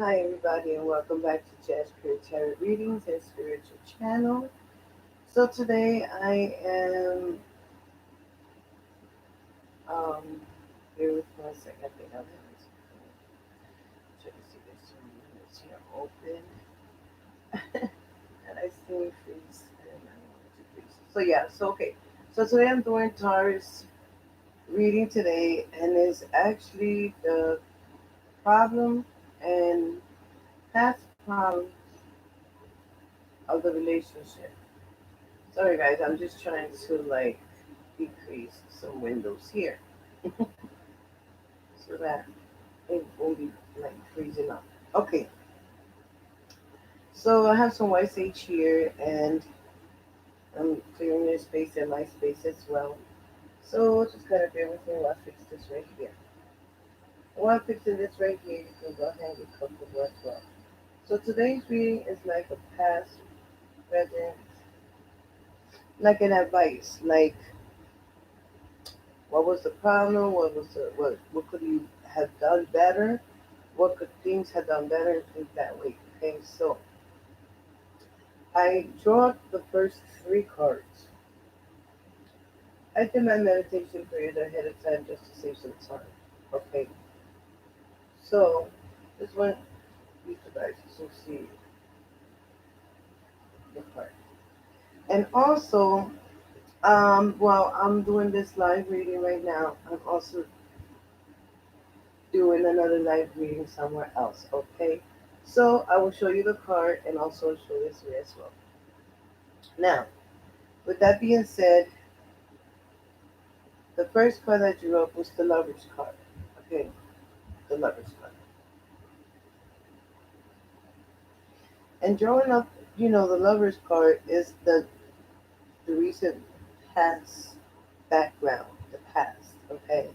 Hi, everybody, and welcome back to Jazz Spirit Tarot Readings and Spiritual Channel. So today I am, here with me a second. I think I'm having some check to see if there's some windows here open, and I see freeze, and I don't want to freeze. So yeah, okay. So today I'm doing Taurus reading today, and it's actually the problem and past problems of the relationship. Sorry guys, I'm just trying to decrease some windows here so that it won't be freezing up. Okay, so I have some white sage here and I'm clearing your space and my space as well. So just kind of bear with me while I fix this right here. While I'm fixing this right here, you can go ahead and get comfortable as well. So today's reading is like a past, present, like an advice, like what was the problem, what could you have done better, what could things have done better and things that way. Okay, so I draw the first three cards. I did my meditation period ahead of time just to save some time. Okay, so this one you guys can see the card. And also, while I'm doing this live reading right now, I'm also doing another live reading somewhere else. Okay, so I will show you the card and also show this way as well. Now, with that being said, the first card I drew up was the Lover's card. Okay, the Lover's card. And drawing up, the Lover's card is the recent past background, the past. Okay.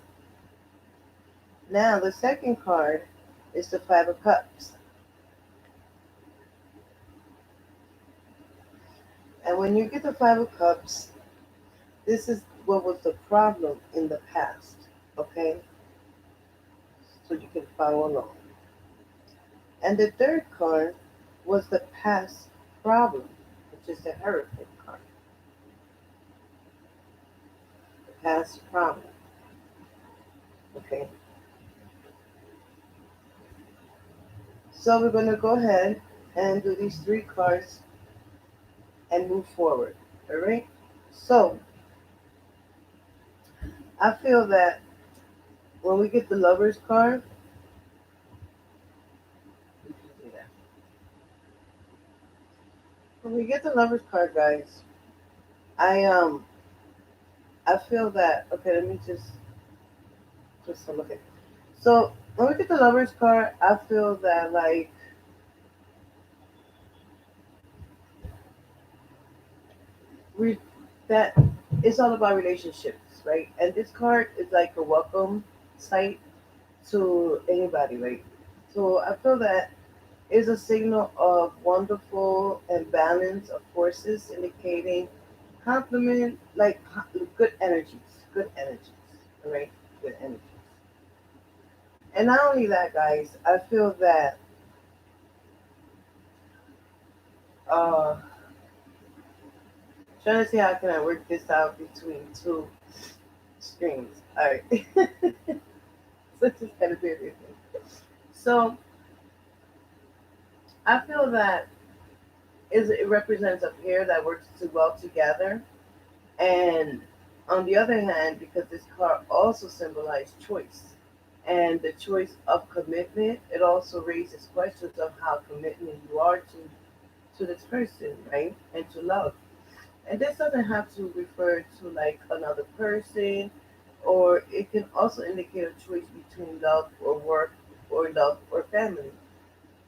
Now the second card is the Five of Cups. And when you get the Five of Cups, this is what was the problem in the past. Okay, so you can follow along. And the third card was the past problem, which is the Hierophant card. The past problem. Okay. So we're going to go ahead and do these three cards and move forward. All right. So I feel that when we get the Lover's card, when we get the Lover's card, guys, I I feel that okay. Let me just look at. So when we get the Lover's card, I feel that we that it's all about relationships, right? And this card is like a welcome site to anybody, right? So I feel that is a signal of wonderful and balance of forces indicating complement, good energies, all right? Good energies. And not only that, guys, I feel that uh, trying to see how can I work this out between two screens. All right. So just kind of bear with me. So I feel that it represents a pair that works too well together. And on the other hand, because this card also symbolizes choice and the choice of commitment, it also raises questions of how commitment you are to this person, right? And to love. And this doesn't have to refer to like another person, or it can also indicate a choice between love or work, or love or family,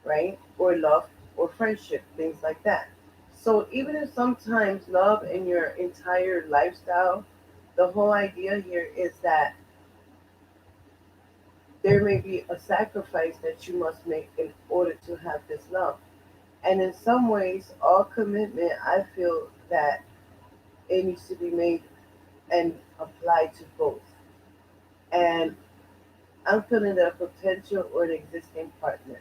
right? Or love or friendship, things like that. So even if sometimes love in your entire lifestyle, the whole idea here is that there may be a sacrifice that you must make in order to have this love. And in some ways, all commitment, I feel that it needs to be made and applied to both. And I'm feeling that a potential or an existing partner.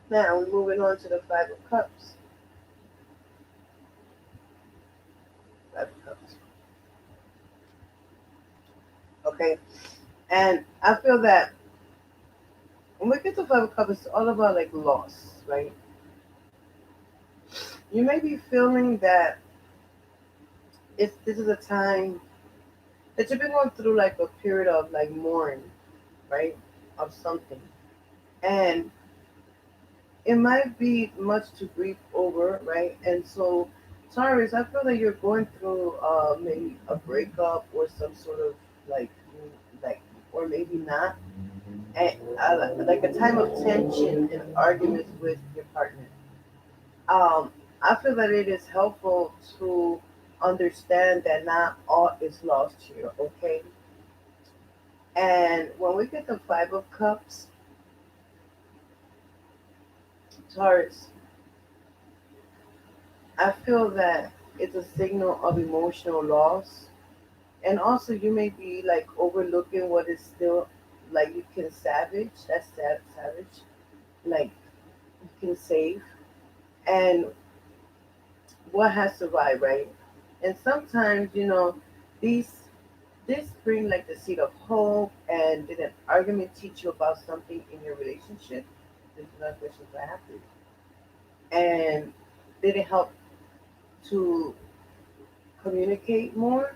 Now, moving on to the Five of Cups. Five of Cups. Okay. And I feel that when we get to Five of Cups, it's all about like loss, right? You may be feeling that if this is a time that you've been going through like a period of like mourning, right? Of something. And it might be much to grieve over, right? And so, Taurus, I feel that you're going through maybe a breakup or some sort of like, like, or maybe not, and like a time of tension and arguments with your partner. I feel that it is helpful to understand that not all is lost here, okay? And when we get the Five of Cups, Taurus, I feel that it's a signal of emotional loss. And also, you may be like overlooking what is still like you can savage. That's savage. Like you can save. And what has survived, right? And sometimes, these this bring like the seed of hope. And did an argument teach you about something in your relationship? This is another question I have for you. And did it help to communicate more,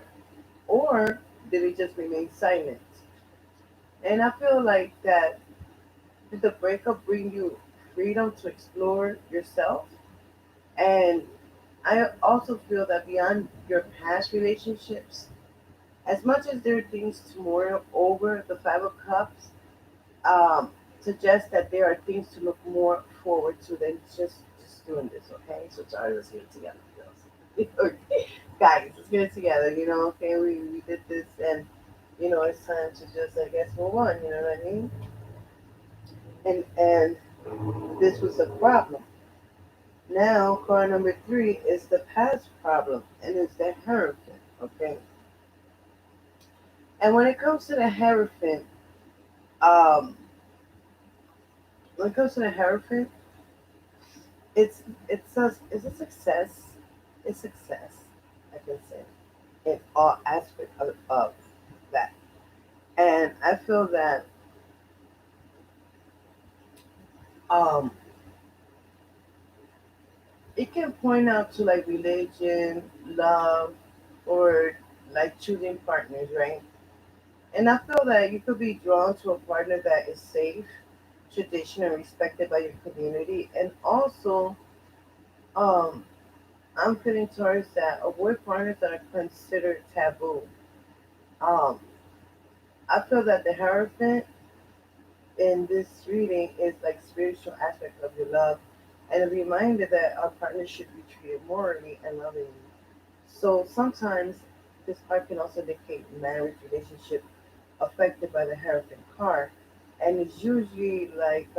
or did it just remain silent? And I feel like that, did the breakup bring you freedom to explore yourself? And I also feel that beyond your past relationships, as much as there are things to mourn over, the Five of Cups um, suggests that there are things to look more forward to than just doing this. Okay, so sorry, let's get it together, girls. Guys, let's get it together. Okay, we did this, and it's time to just, I guess, move on. You know what I mean? And this was a problem. Now, card number three is the past problem, and it's the Hierophant. Okay, and when it comes to the Hierophant, um, when it comes to the Hierophant, it's a success. It's success, I can say, in all aspects of that. And I feel that um, it can point out to like religion, love, or like choosing partners, right? And I feel that you could be drawn to a partner that is safe, traditional, and respected by your community. And also, um, I'm feeling towards that avoid partners that are considered taboo. Um, I feel that the Hierophant in this reading is like spiritual aspect of your love, and a reminder that our partner should be treated morally and lovingly. So sometimes this card can also indicate marriage relationship affected by the Hierophant card, and it's usually like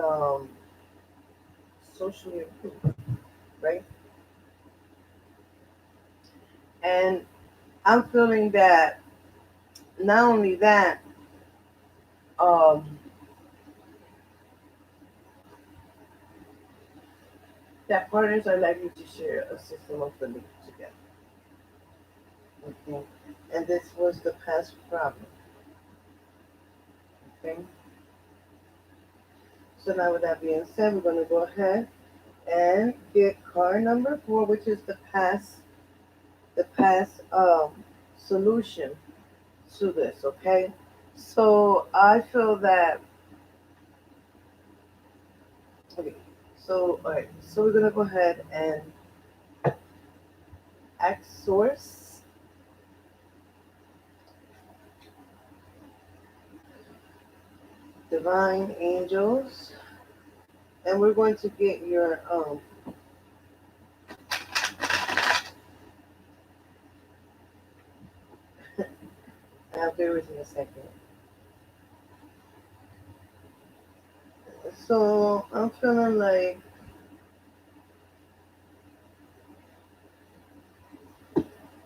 socially approved, right? And I'm feeling that not only that, um, that partners are likely to share a system of belief together. Okay, and this was the past problem. Okay, so now with that being said, we're going to go ahead and get card number four, which is the past solution to this. Okay, so I feel that, okay, so all right, so we're gonna go ahead and ask source, divine angels, and we're going to get your now bear with me a second. So I'm feeling like,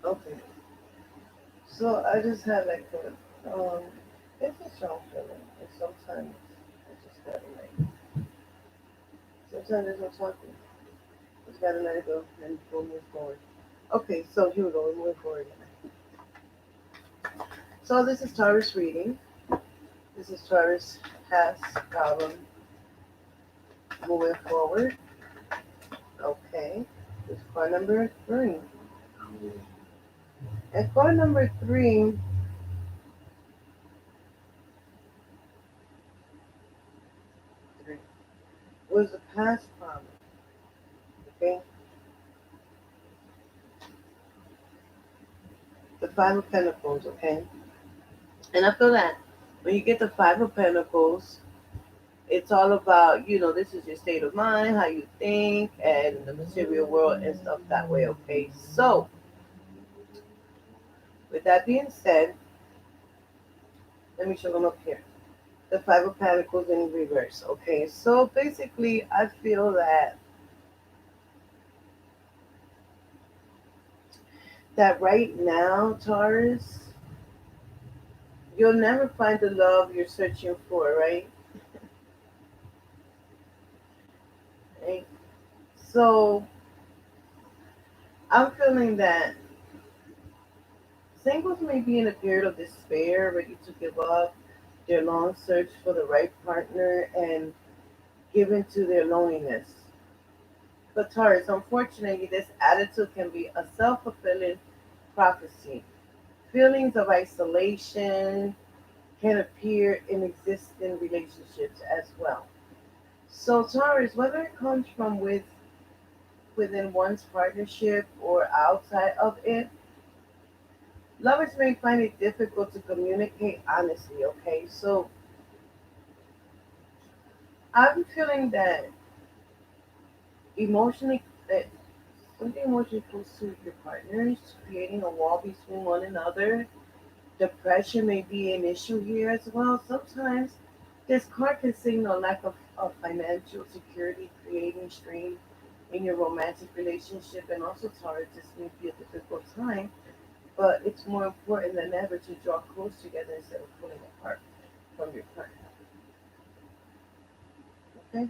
okay, so I just had like it's a strong feeling, and sometimes I just gotta like Sometimes there's no talking. Just gotta let it go and we'll move forward. Okay, so here we go. We're moving forward. So this is Taurus reading. This is Taurus past problem moving forward. Okay. This is card number 3. And card number 3 was a past problem. Okay. The Five of Pentacles, okay? And I feel that when you get the Five of Pentacles, it's all about, this is your state of mind, how you think, and the material world and stuff that way, okay? So, with that being said, let me show them up here. The Five of Pentacles in reverse, okay? So, basically, I feel that right now, Taurus, you'll never find the love you're searching for, right? Right? So, I'm feeling that singles may be in a period of despair, ready to give up their long search for the right partner and give into their loneliness. But Taurus, unfortunately, this attitude can be a self-fulfilling prophecy. Feelings of isolation can appear in existing relationships as well. So Taurus, whether it comes from within one's partnership or outside of it, lovers may find it difficult to communicate honestly, okay? So I'm feeling that emotionally, that something emotionally close to your partners, creating a wall between one another. Depression may be an issue here as well. Sometimes this card can signal a lack of financial security, creating strain in your romantic relationship. And also, Taurus, this may be a difficult time, but it's more important than ever to draw close together instead of pulling apart from your partner. Okay?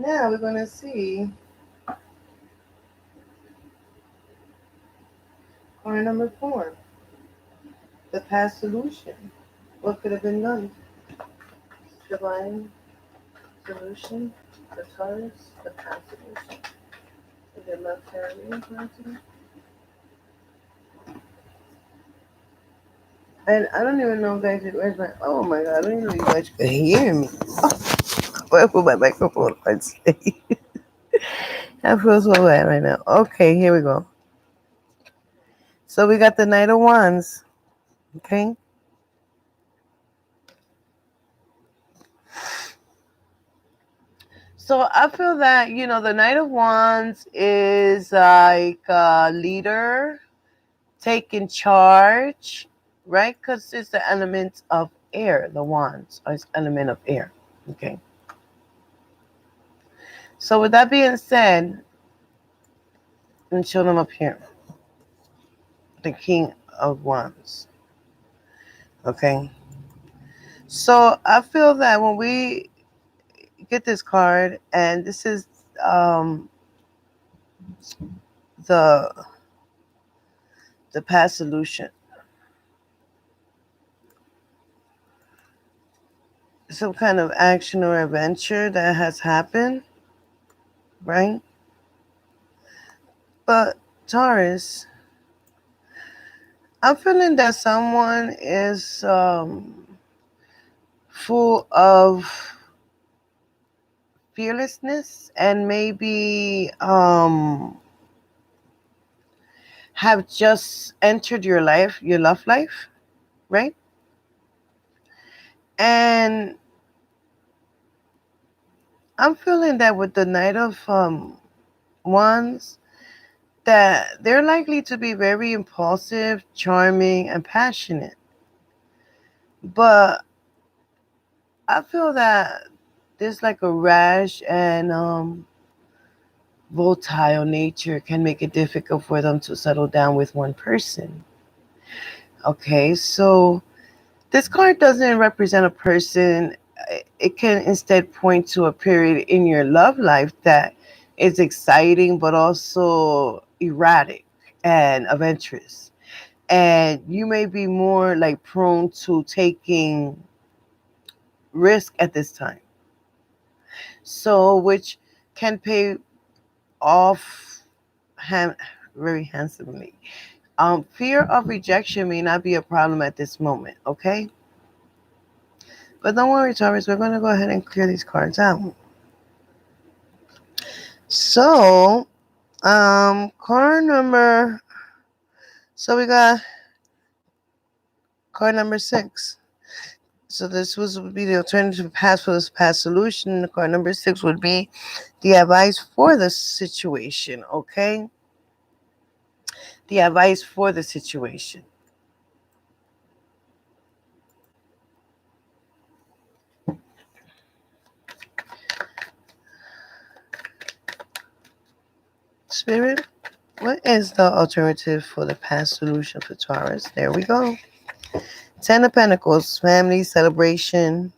Now we're going to see card number 4, the past solution. What could have been done? Divine solution, the Taurus, the past solution. Is it love tarot? And I don't even know, guys. Where's my? Oh my god! I don't even know if you guys can hear me. Oh, where put my microphone on? I feel so bad right now. Okay, here we go. So we got the Knight of Wands. Okay. So I feel that the Knight of Wands is like a leader, taking charge, right? Because it's the element of air. The wands is element of air. Okay. So with that being said, and show them up here. The King of Wands. Okay. So I feel that when we get this card, and this is the past solution. Some kind of action or adventure that has happened, right? But Taurus, I'm feeling that someone is full of fearlessness and maybe have just entered your life, your love life, right? And I'm feeling that with the Knight of Wands, that they're likely to be very impulsive, charming, and passionate. But I feel that there's like a rash and volatile nature can make it difficult for them to settle down with one person. Okay, so this card doesn't represent a person it can instead point to a period in your love life that is exciting but also erratic and adventurous. And you may be more like prone to taking risk at this time. So, which can pay off hand, very handsomely. Fear of rejection may not be a problem at this moment, okay? But don't worry, Taurus, we're going to go ahead and clear these cards out. So, card number, so we got card number 6. So this would be the alternative path for this past solution. Card number 6 would be the advice for the situation, okay? The advice for the situation. Spirit, what is the alternative for the past solution for Taurus? There we go. 10 of Pentacles, family, celebration.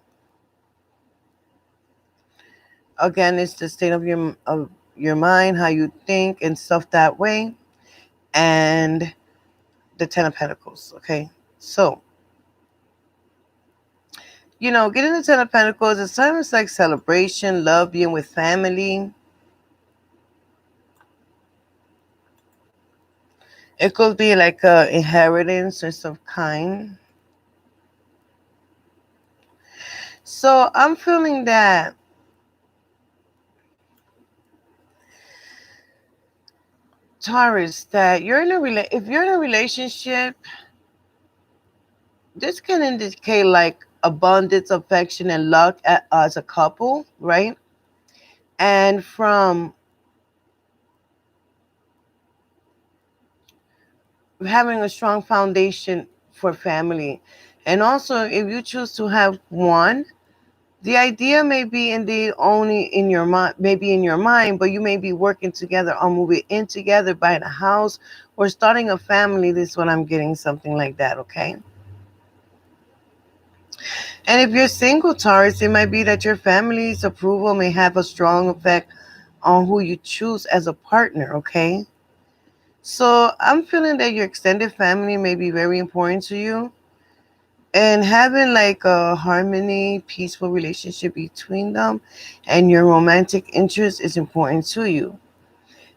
Again, it's the state of your mind, how you think and stuff that way. And the 10 of Pentacles, okay? So, getting the 10 of Pentacles, it's times like celebration, love, being with family. It could be like a inheritance or some kind. So I'm feeling that Taurus, that if you're in a relationship, this can indicate like abundance, affection, and luck as a couple, right? And from having a strong foundation for family. And also, if you choose to have one, the idea may be indeed only in your mind, maybe in your mind, but you may be working together on moving in together, buying a house, or starting a family. This is what I'm getting, something like that, okay? And if you're single, Taurus, it might be that your family's approval may have a strong effect on who you choose as a partner, okay? So I'm feeling that your extended family may be very important to you. And having like a harmony, peaceful relationship between them and your romantic interest is important to you.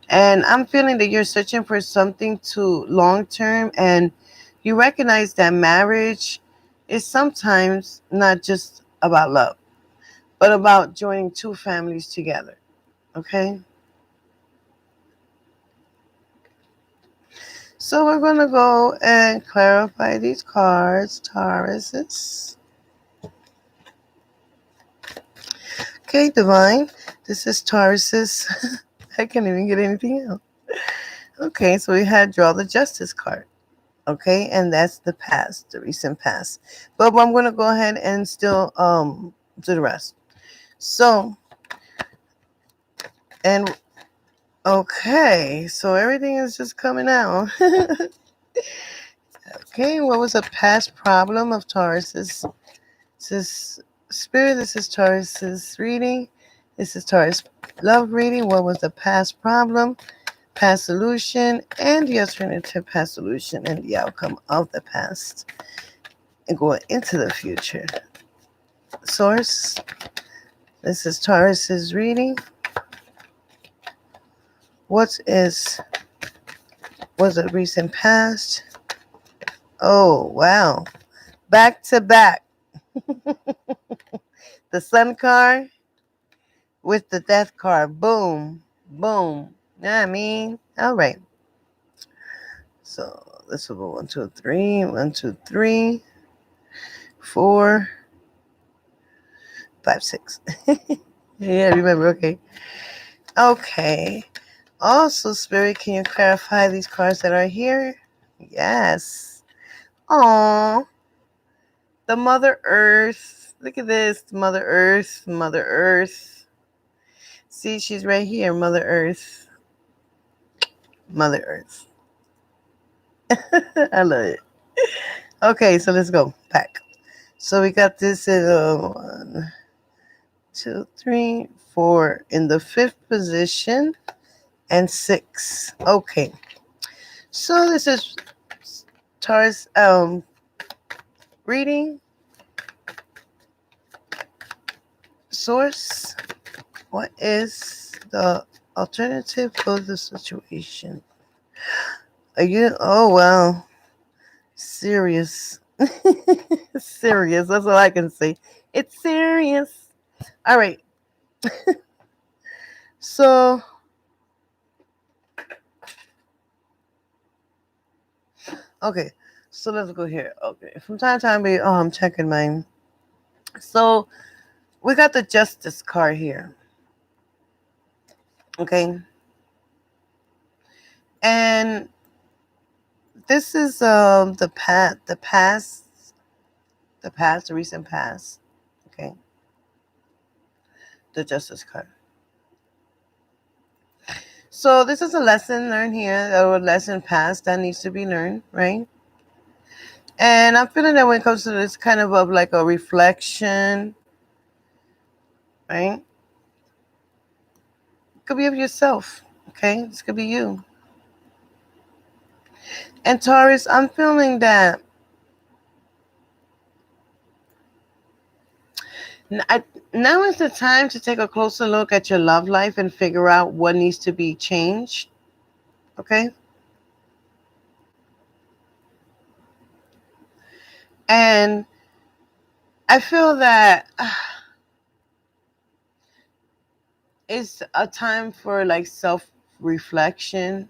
And I'm feeling that you're searching for something to long term, and you recognize that marriage is sometimes not just about love, but about joining two families together. Okay? So we're going to go and clarify these cards, Tauruses. Okay, Divine. This is Taurus's. I can't even get anything out. Okay, so we had draw the Justice card. Okay, and that's the past, the recent past. But I'm going to go ahead and still do the rest. So, and okay, so everything is just coming out. Okay, what was a past problem of Taurus's? This is Spirit, this is Taurus's reading. This is Taurus love reading. What was the past problem, past solution, and the alternative past solution, and the outcome of the past, and going into the future. Source, this is Taurus's reading. What was a recent past? Oh, wow. Back to back. The Sun card with the Death card. Boom. Boom. You know what I mean? All right. So this will go 1, 2, 3. 1, 2, 3. 4, 5, 6. Yeah, remember. Okay. Okay. Also, Spirit, can you clarify these cards that are here? Yes. Aww. The Mother Earth. Look at this. Mother Earth. Mother Earth. See, she's right here. Mother Earth. Mother Earth. I love it. Okay, so let's go back. So we got this in 1. 2, 3, 4 in the 5th position, and 6. Okay. So this is Taurus reading source. What is the alternative for the situation? Are you? Oh wow, serious. Serious. That's all I can say. It's serious. All right. So okay. So let's go here. Okay. From time to time, I'm checking mine. So we got the Justice card here. Okay. And this is the recent past. Okay. The Justice card. So this is a lesson learned here, or a lesson past that needs to be learned, right? And I'm feeling that when it comes to this kind of like a reflection, right? It could be of yourself, okay? This could be you. And Taurus, I'm feeling that now is the time to take a closer look at your love life and figure out what needs to be changed, okay? And I feel that it's a time for like self-reflection,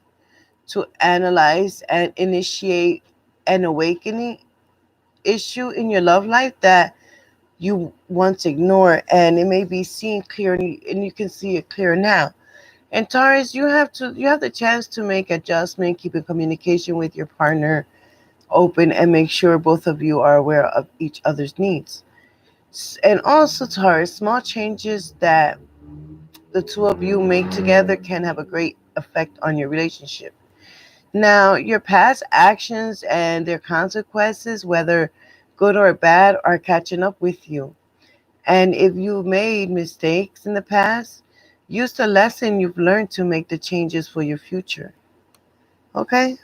to analyze and initiate an awakening issue in your love life that you once ignored, and it may be seen clearly, and you can see it clear now. And Taurus, you have the chance to make adjustment, keep in communication with your partner open, and make sure both of you are aware of each other's needs. And also, Taurus, small changes that the two of you make together can have a great effect on your relationship. Now, your past actions and their consequences, whether good or bad, are catching up with you. And if you've made mistakes in the past, use the lesson you've learned to make the changes for your future. Okay?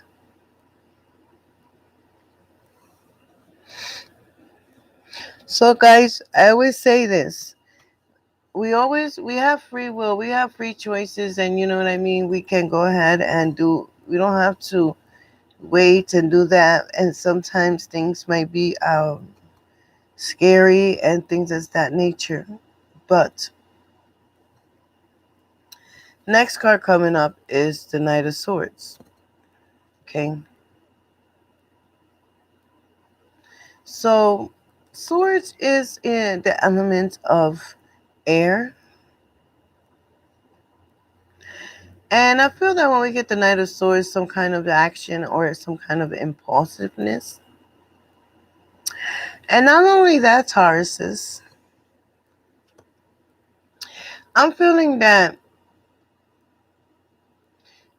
So, guys, I always say this. We have free will, we have free choices, and you know what I mean? We can go ahead and we don't have to wait and do that. And sometimes things might be scary and things of that nature. But next card coming up is the Knight of Swords. Okay. So swords is in the element of air. And I feel that when we get the Knight of Swords, some kind of action or some kind of impulsiveness. And not only that, Taurus, I'm feeling that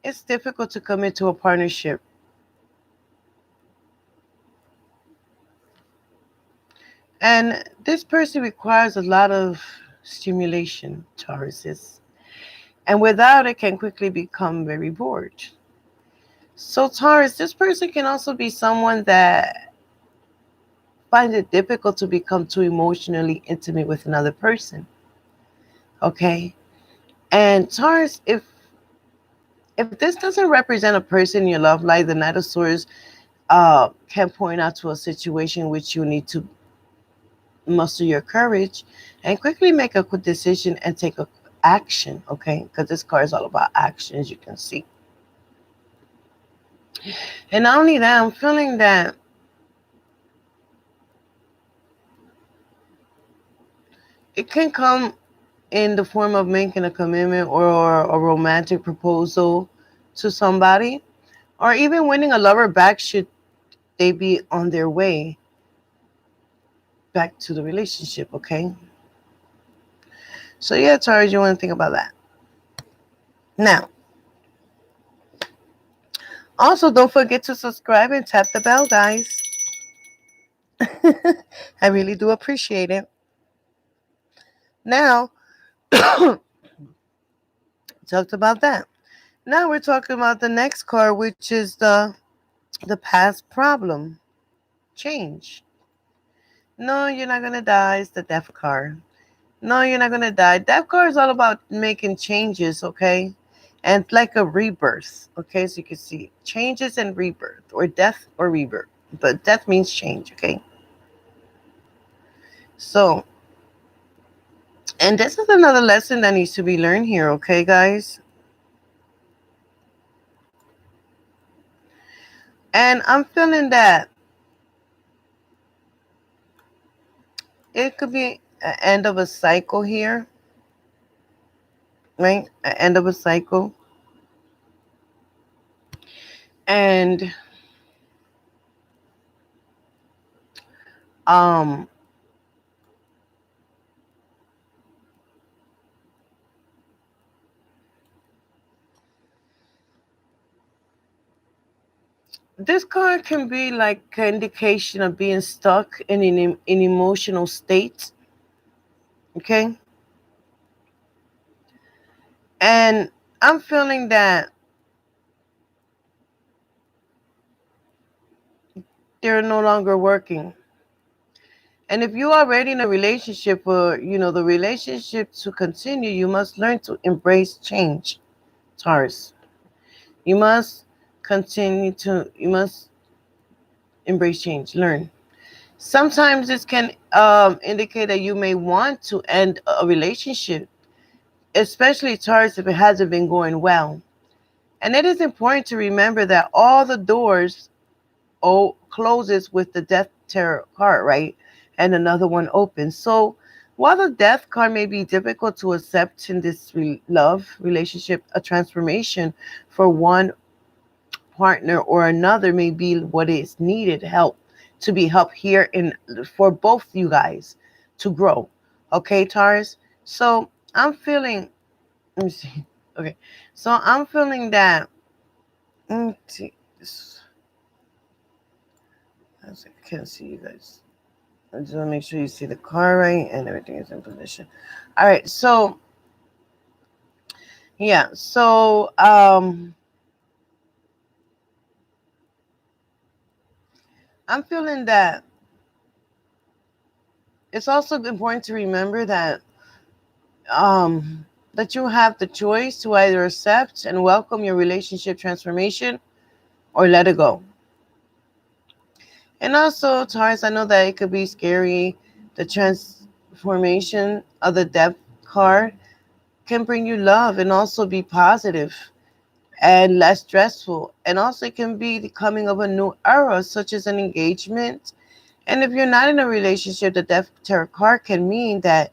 it's difficult to commit to a partnership. And this person requires a lot of stimulation, Taurus. And without it, can quickly become very bored. So Taurus, this person can also be someone that finds it difficult to become too emotionally intimate with another person. Okay? And Taurus, if this doesn't represent a person in your love life, the Knight of Swords can point out to a situation which you need to muster your courage and quickly make a quick decision and take a action, okay? Because this card is all about action, as you can see. And not only that, I'm feeling that it can come in the form of making a commitment or a romantic proposal to somebody, or even winning a lover back should they be on their way back to the relationship, okay? So yeah, Taurus, you want to think about that. Now, also don't forget to subscribe and tap the bell, guys. I really do appreciate it. Now, talked about that. Now we're talking about the next card, which is the past problem. Change. No, you're not gonna die. It's the death card. No, you're not gonna die. Death card is all about making changes, okay? And like a rebirth, okay? So you can see changes and rebirth, or death or rebirth. But death means change, okay? So, and this is another lesson that needs to be learned here, okay, guys? And I'm feeling that it could be an end of a cycle here, right? An end of a cycle. And um this card can be like an indication of being stuck in an emotional state, okay? And I'm feeling that they're no longer working. And if you're already in a relationship, or the relationship to continue, you must learn to embrace change, Taurus. You must you must embrace change, learn. Sometimes this can indicate that you may want to end a relationship, especially Taurus, if it hasn't been going well. And it is important to remember that all the doors closes with the death tarot card, right? And another one opens. So while the death card may be difficult to accept in this love relationship, a transformation for one partner or another may be what is needed help to be help here in for both you guys to grow. Okay, Taurus. So I'm feeling. Let me see. Okay, so I'm feeling that. I can't see you guys. I just want to make sure you see the car right and everything is in position. All right, so yeah, so I'm feeling that it's also important to remember um that you have the choice to either accept and welcome your relationship transformation or let it go. And also, Taurus, I know that it could be scary. The transformation of the depth card can bring you love and also be positive and less stressful. And also, it can be the coming of a new era, such as an engagement. And if you're not in a relationship, the Death Tarot card can mean that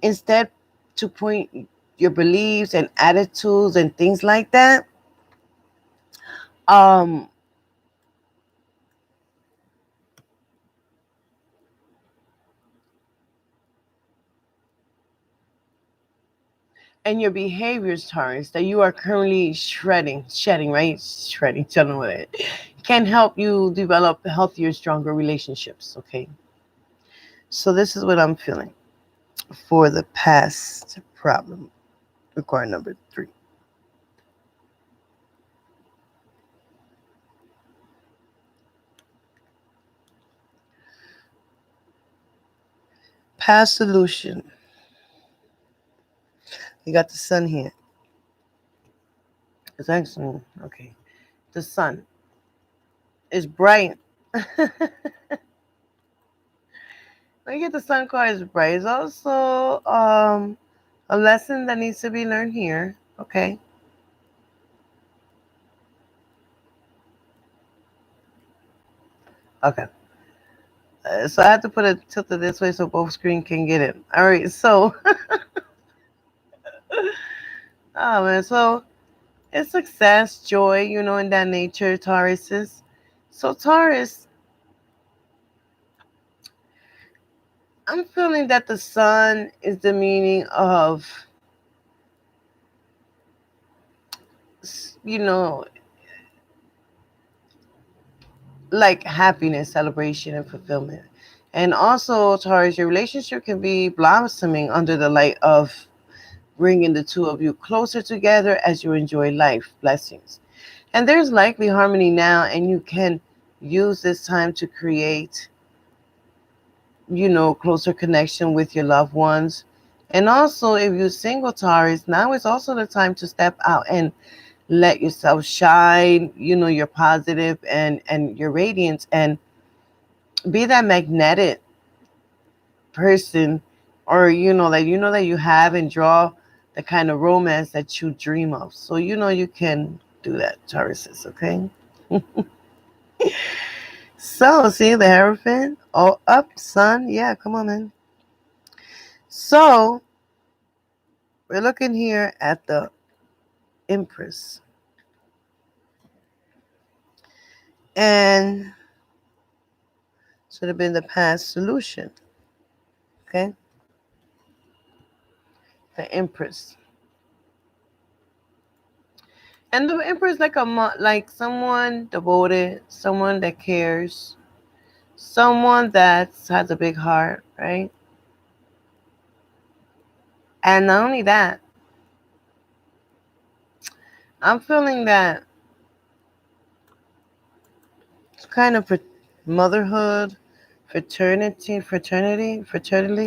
instead to point your beliefs and attitudes and things like that, um, and your behaviors, Taurus, that you are currently shedding, right? Shredding, don't know what it can help you develop healthier, stronger relationships. Okay. So this is what I'm feeling for the past problem. Record number 3. Past solution. You got the sun here. It's actually okay. The sun is bright. Look at the sun card is bright. It's also a lesson that needs to be learned here. Okay. Okay. So I have to put it tilted this way so both screen can get it. All right. So, oh man. So it's success, joy, in that nature, Taurus is. So Taurus, I'm feeling that the sun is the meaning of, you know, like happiness, celebration, and fulfillment. And also, Taurus, your relationship can be blossoming under the light of bringing the two of you closer together as you enjoy life. Blessings. And there's likely harmony now, and you can use this time to create, closer connection with your loved ones. And also, if you're single, Taurus, now is also the time to step out and let yourself shine, your positive and your radiance, and be that magnetic person, or that you have, and draw the kind of romance that you dream of. So you can do that, Tauruses, okay? So, see the Hierophant? Oh, up, son. Yeah, come on, man. So, we're looking here at the Empress. And should have been the past solution. Okay? The Empress. And the Empress like someone devoted, someone that cares, someone that has a big heart, right? And not only that, I'm feeling that kind of motherhood, fraternity,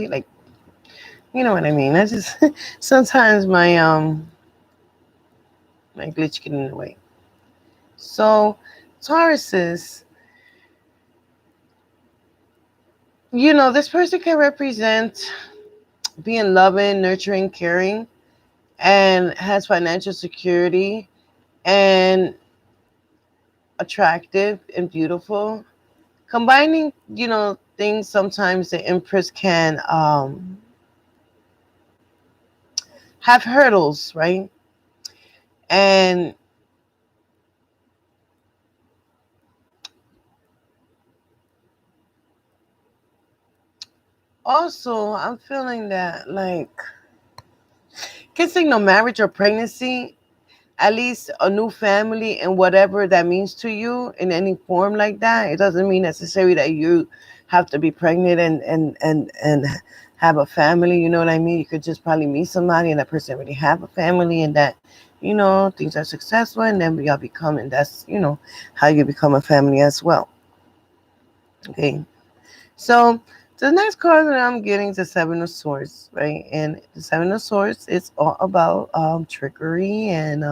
like, you know what I mean. I just sometimes my glitch get in the way. So Tauruses, this person can represent being loving, nurturing, caring, and has financial security, and attractive and beautiful. Combining, things, sometimes the Empress can have hurdles, right? And also, I'm feeling that, like, kissing no marriage or pregnancy, at least a new family, and whatever that means to you in any form like that. It doesn't mean necessarily that you have to be pregnant and have a family. You know what I mean? You could just probably meet somebody and that person already have a family, and that, things are successful, and then we all become, and that's, how you become a family as well. Okay. So the next card that I'm getting is the Seven of Swords, right? And the Seven of Swords is all about trickery, and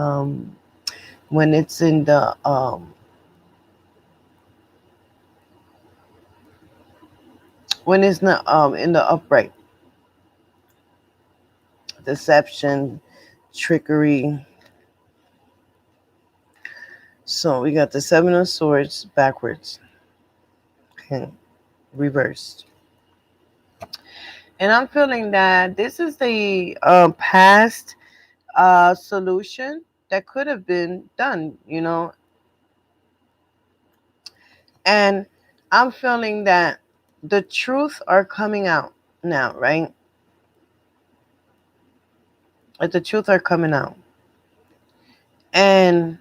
when it's in the when it's not in the upright, deception, trickery. So we got the Seven of Swords backwards, okay, reversed. And I'm feeling that this is the past solution that could have been done, and I'm feeling that the truth are coming out now, right? Like the truth are coming out. And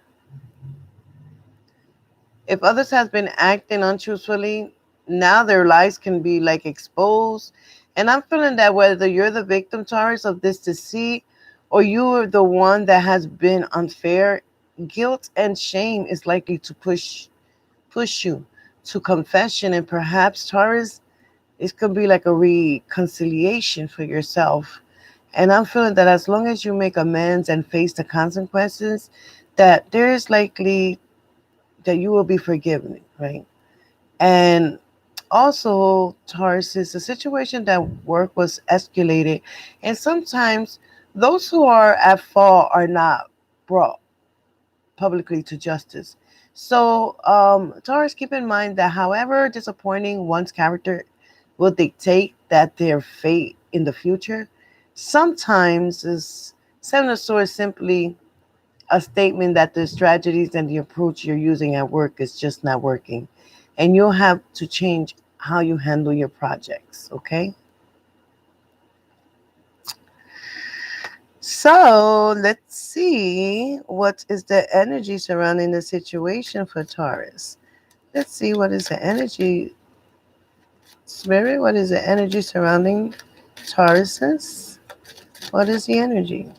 if others have been acting untruthfully, now their lies can be like exposed. And I'm feeling that whether you're the victim, Taurus, of this deceit, or you're the one that has been unfair, guilt and shame is likely to push you to confession, and perhaps, Taurus, it could be like a reconciliation for yourself. And I'm feeling that as long as you make amends and face the consequences, that there is likely that you will be forgiven, right? And also, Taurus, is a situation that work was escalated, and sometimes those who are at fault are not brought publicly to justice. So, Taurus, keep in mind that however disappointing one's character will dictate that their fate in the future, sometimes is Seven of Swords simply a statement that the strategies and the approach you're using at work is just not working. And you'll have to change how you handle your projects, okay? So let's see what is the energy surrounding the situation for Taurus. Let's see what is the energy Spirit, what is the energy surrounding Tauruses? What is the energy?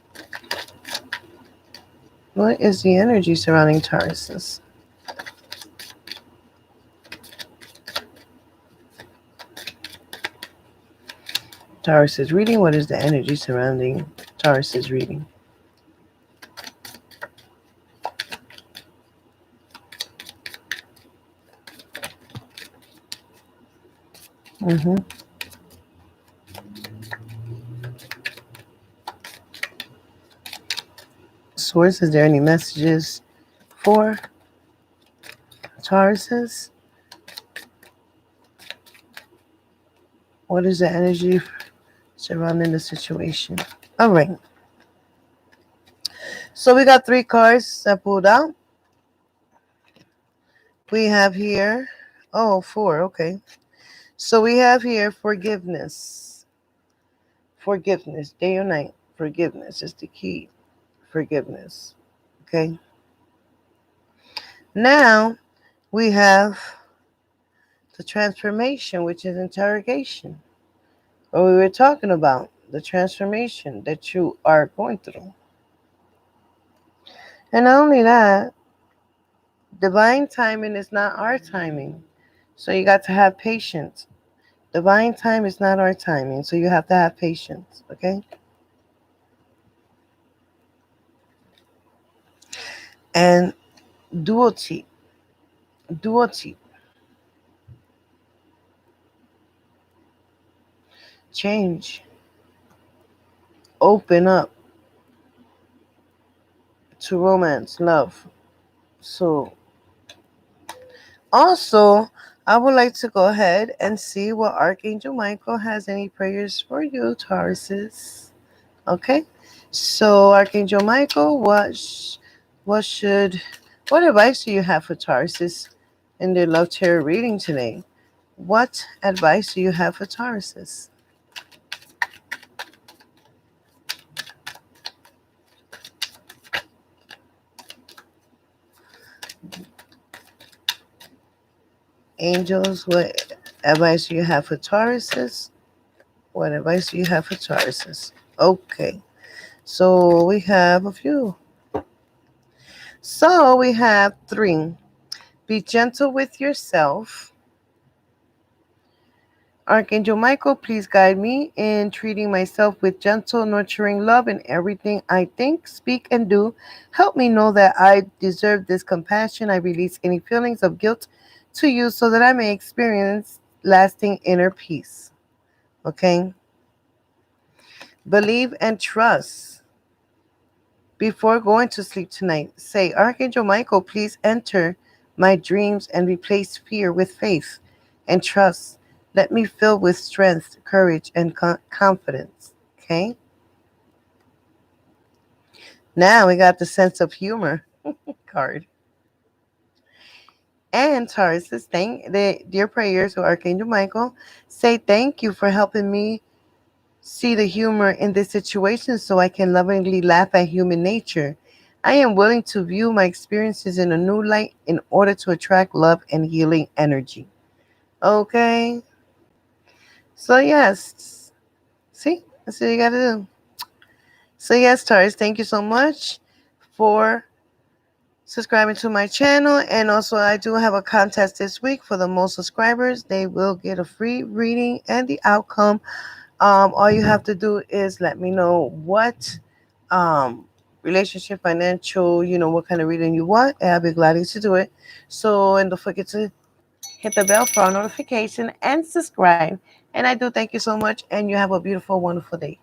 What is the energy surrounding Tauruses? Taurus's reading. What is the energy surrounding Taurus's reading? Mm-hmm. Source, is there any messages for Tauruses? What is the energy surrounding the situation? All right. So we got 3 cards that pulled out. We have here, 4, okay. So we have here forgiveness. Forgiveness, day or night. Forgiveness is the key. Forgiveness. Okay. Now we have the transformation, which is interrogation. What we were talking about, the transformation that you are going through. And not only that, divine timing is not our timing. So you got to have patience. Divine time is not our timing, so you have to have patience, okay? And duality. Duality. Change. Open up to romance, love. So, also, I would like to go ahead and see what Archangel Michael has any prayers for you, Tauruses. Okay? So, Archangel Michael, what should, what advice do you have for Tauruses in their love tarot reading today? What advice do you have for Tauruses? Angels, what advice do you have for Tauruses? What advice do you have for Tauruses? Okay, so we have a few. So we have 3. Be gentle with yourself. Archangel Michael, please guide me in treating myself with gentle, nurturing love in everything I think, speak, and do. Help me know that I deserve this compassion. I release any feelings of guilt to you so that I may experience lasting inner peace. Okay? Believe and trust. Before going to sleep tonight, say, Archangel Michael, please enter my dreams and replace fear with faith and trust. Let me fill with strength, courage, and confidence. Okay? Now we got the sense of humor card. And Taurus says, thank the dear prayers to Archangel Michael. Say thank you for helping me see the humor in this situation so I can lovingly laugh at human nature. I am willing to view my experiences in a new light in order to attract love and healing energy. Okay? So, yes. See? That's what you got to do. So, yes, Taurus, thank you so much for subscribing to my channel. And also, I do have a contest this week for the most subscribers. They will get a free reading and the outcome. All you have to do is let me know what relationship, financial, what kind of reading you want, and I'll be glad to do it. So, and don't forget to hit the bell for our notification and subscribe. And I do thank you so much, and you have a beautiful, wonderful day.